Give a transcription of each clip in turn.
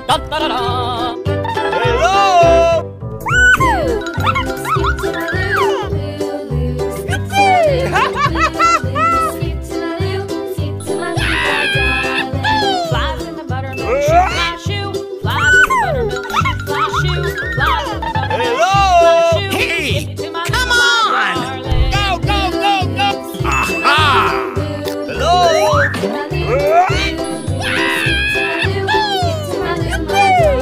Da da da da. Hello! Flies in the buttermilk, shoe, fly shoe. Flies in the buttermilk, shoe, fly shoe. Flies in the buttermilk, Hello! shoe, fly shoe. Hey, Get to my come little on! darling. Go, go, go, go! Aha! Hello!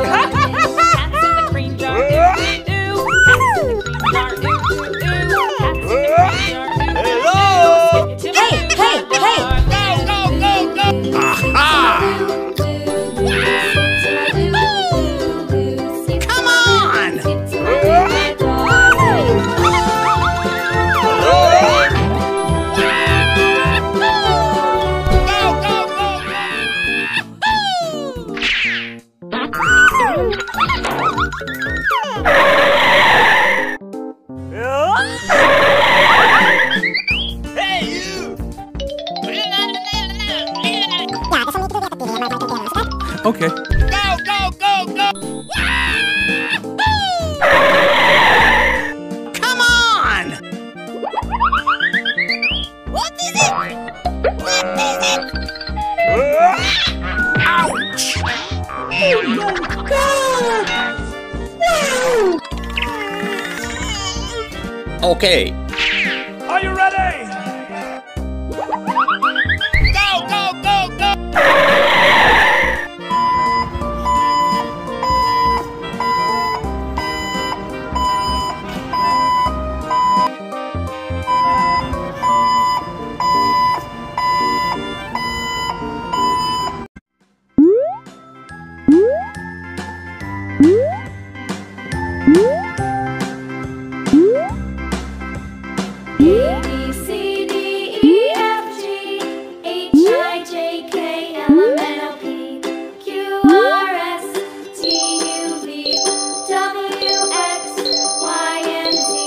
Cats in the cream jar, ooh, ooh, ooh. Cats in the cream jar, ooh, ooh, ooh. Cats in the cream jar, ooh, Hello! ooh. Get to my little darling. Go, go, go, go! Aha! Come on! Hey, you! Okay. Go, go, go, go! Come on! What is it? What is it? Ouch! Okay. Are you ready? Go, go, go, go! A, B, C, D, E, F, G, H, I, J, K, L, M, N, O, P, Q, R, S, T, U, V, W, X, Y, and Z.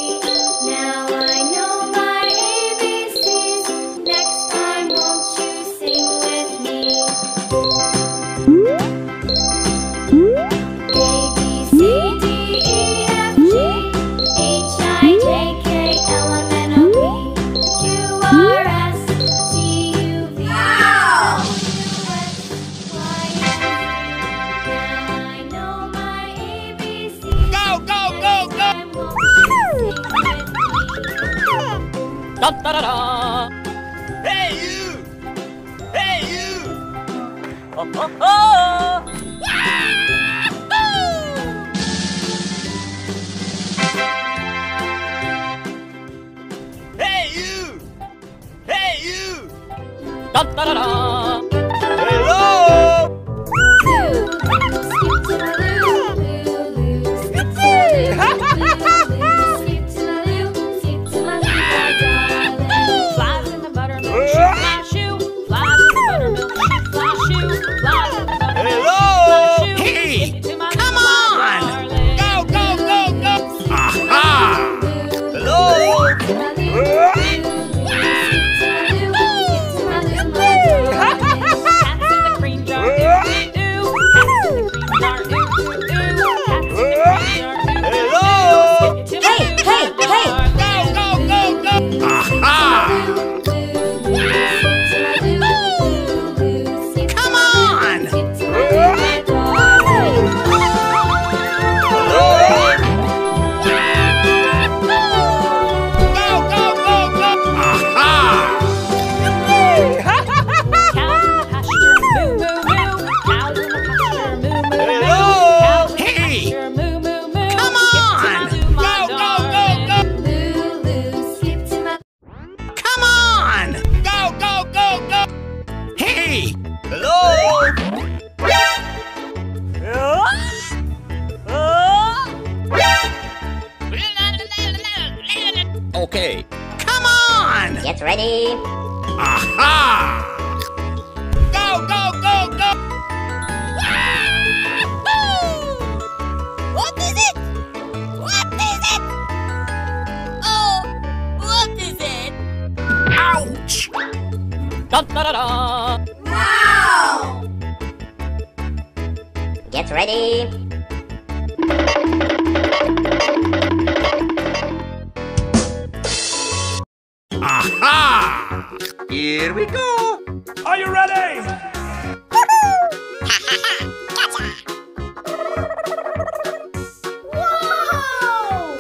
Now I know my ABCs. Next time, won't you sing with me? A, B, C, D, E, F, G, H, I, J, K, L, M, N, O, P, Q, R, S, T, U, V, W, X, Y, and Z. Now I know my ABCs. Go, go, go, go! Time won't you sing with me? Da da da da. Hey, you! Hey, you! Oh, oh, oh. Hey, you! Hey, you! Da da da da. Hello! Flies in the buttermilk, shoe, fly shoe. Flies in the buttermilk, shoe, fly shoe. Flies in the buttermilk, Hello! fly shoe. Hey, Get to my come little on! darling. Go, go, go, go! Aha! Hello! Cats in the cream jar, ooh, ooh, ooh. Cats in the cream jar, ooh, ooh, ooh. Cats in the cream jar, ooh, Hello! ooh. Get to my little darling. Go, go, go, go! Aha! Come on! Go, go, go, go! Aha! Cows in the pasture, moo, moo, moo. Cows in the pasture, moo, moo, moo. Hello! Cows in the Hey! pasture, moo, moo, moo. Come Skip on! to my Go, go, darling. go, Come on! go! Go, go, go, go! Hey! Hello! Okay. Come on! Get ready. Aha! Go, go, go, go! What is it? What is it? Oh, what is it? Ouch! Da da da da. Wow! Get ready. Aha! Here we go! Are you ready? Whoa!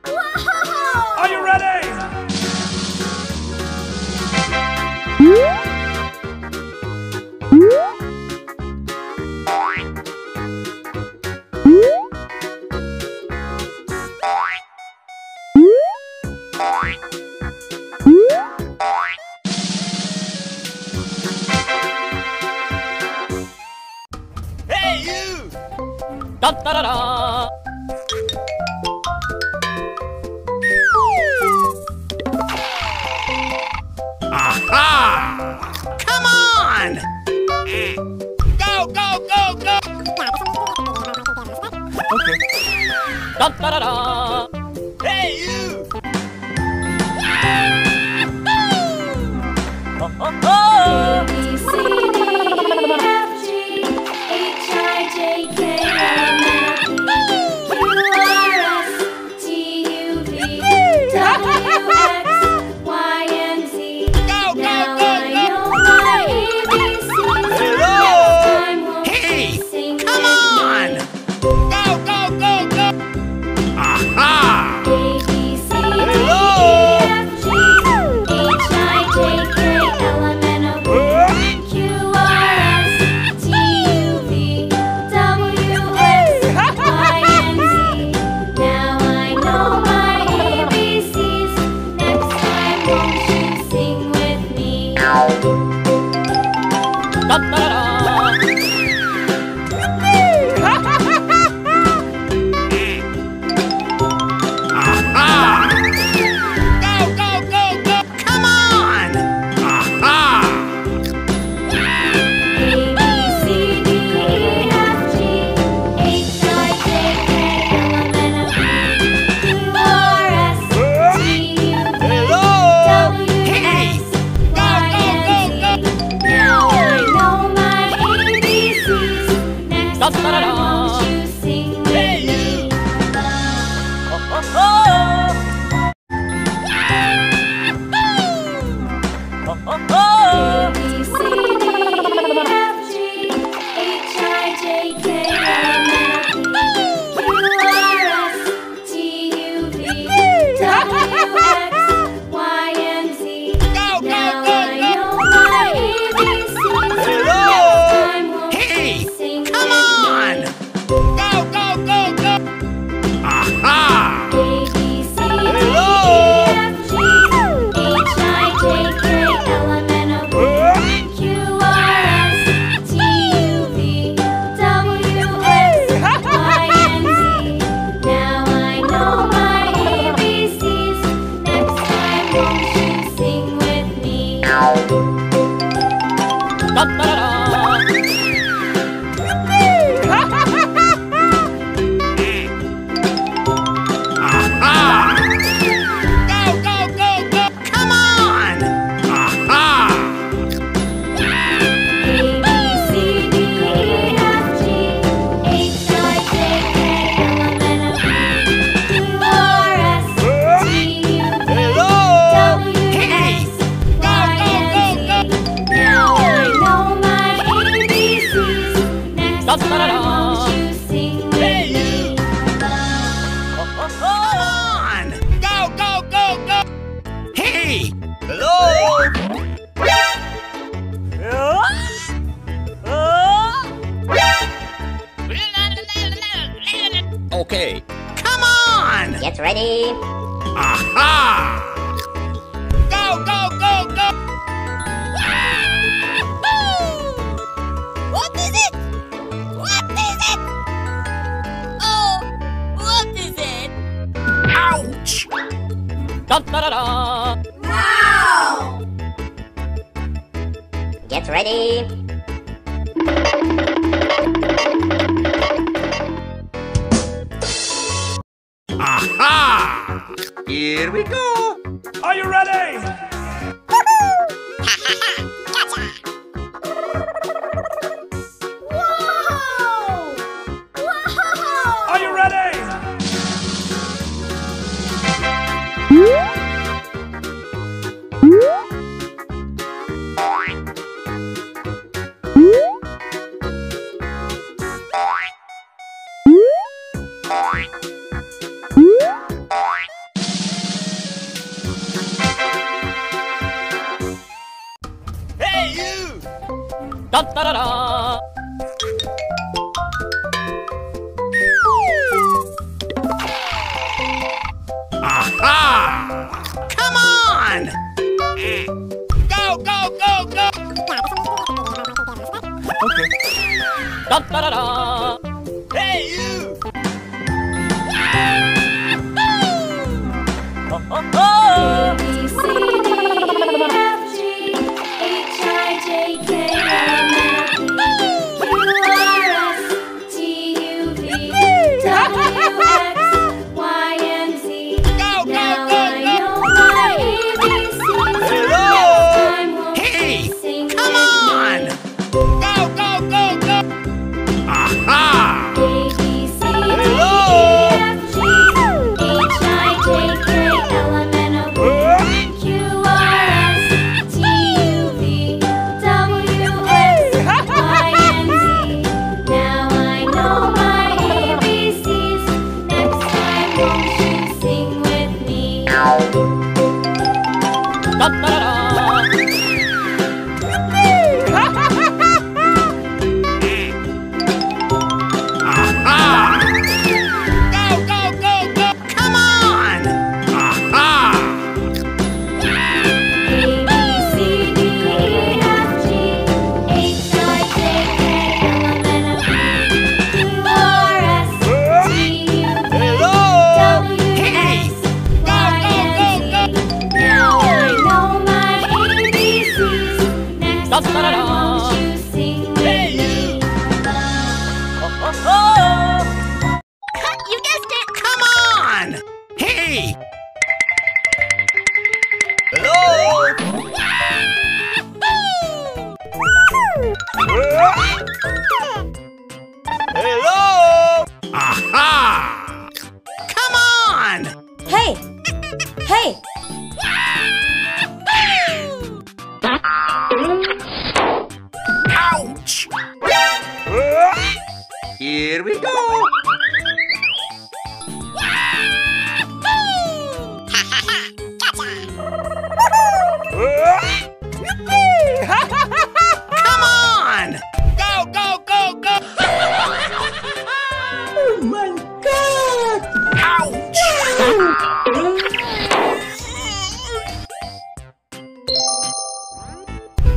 Whoa! Are you ready? Hey, you! Da da da da. Aha! Come on! Go, go, go, go! Da da da da. Hey, you! Oh, oh, oh. A, B, C, D, E, F, G, H, I, J, K, L, M, N, O, P, Q, R, S, T, U, V, W, X, Y, and Z. Go, go, Now go, I go! know my ABCs. Hello. Next time won't Hey, you sing come with on! Go, go, go, go! Aha! A, B, C, D, Hello. E, F, G, H, I, J, K, L, M, N, O, P, Q, R, S, T, U, V, W, X, Y, and Z. Now I know my ABCs. Next time won't you sing with me? Da da da da. Aha! Go, go, go, go! Come on! Aha! A, B, C, D, E, F, G, H, I, J, K, L, M, N, O, P, Q, R, S, T, U, V, Hello! W, Hey! X, Y, and Z. Now I know my ABCs. Next time won't you sing with Hey, me? you! Oh, oh, oh. Oh, oh, oh. A, B, C, D, E, F, G, H, I, J, K, L, M, N, O, P, Q, R, S, T, U, V, W, X, Y, and Z. Go, Now go, I go, know my ABCs. Hello. Next time won't Hey, you sing come with on! me? Go, go, go, go! Aha! A, B, C, D, Hello. E, F, G, H, I, J, K, L, M, N, O, P, Q, R, S, T, U, V, W, X, Y, and Z. Now I know my ABCs. Next time won't you sing with me? Da da da da. Aha! Go, go, go, go! Come on! Aha! A, B, C, D, E, F, G, H, I, J, K, L, M, N, O, P, Q, R, S, T, U, V, Hello! W, Hey! X, Y, and Z. Now I know my ABCs. Next time won't you sing with Hey, you! me? Oh, oh, oh. Come on! Go, go, go, go! Hey! Hello! Okay. Come on! Get ready. Aha! Go, go, go, go! What is it? What is it? Oh, what is it? Ouch! Da da da da. Wow! Get ready. Aha! Here we go! Are you ready? Whoa! Hey, you! Da da da da. Aha! Come on! Go, go, go, go! Da da da da. Hey, you! Oh, oh, oh. A, B, C, D, E, F, G, H, I, J, K, L, M, N, O, P, Q, R, S, T, U, V, W, X, Y, and Z. Go, go, Now go, I go! know my ABCs. Hello. Next time won't Hey, you sing come with on! me? Go, go, go, go! Aha! A, B, C, D, E, Hello. F, G, H, I, J, K, L, M, N, O, P, Q, R, S, T, U, V, W, X, Y, and Z. Now I know my ABCs. Next time, won't you sing with me? Da da da da. Aha! Go, go, go, go! Come on! Aha! A, B, C, D, E, F, G, H, I, J, K, L, M, N, O, P, Q, R, S, T, U, V, Hello! W, Hey! X, Y, and Z. Now I know my ABCs. Next time, won't you sing with Hey, me? Oh, oh, oh. You guessed it! Come on! Hey! Hello! Hello! Aha! Come on! Hey! Hey! Ouch! Here we go! Come on! Go, go, go, go! Oh my god! Ouch!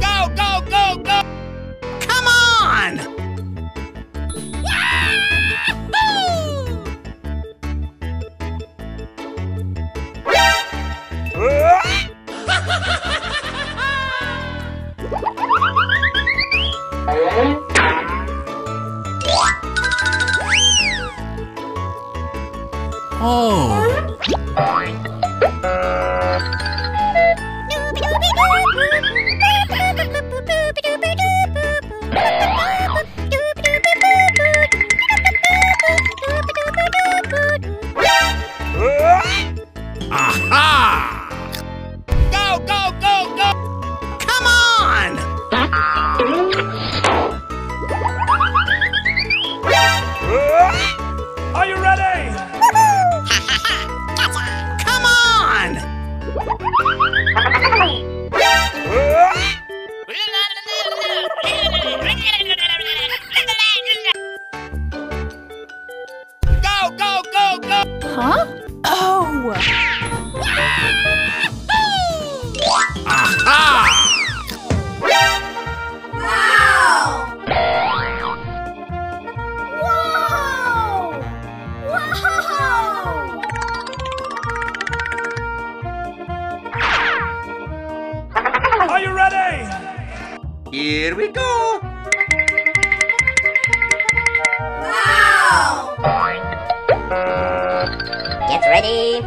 Go, go, go, go! Come on! Aha! Go, go, go, go! Come on! Are you ready? Come on! Go, go, go, go! Huh? Oh. Aha! Are you ready? Here we go! Get ready.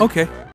Okay.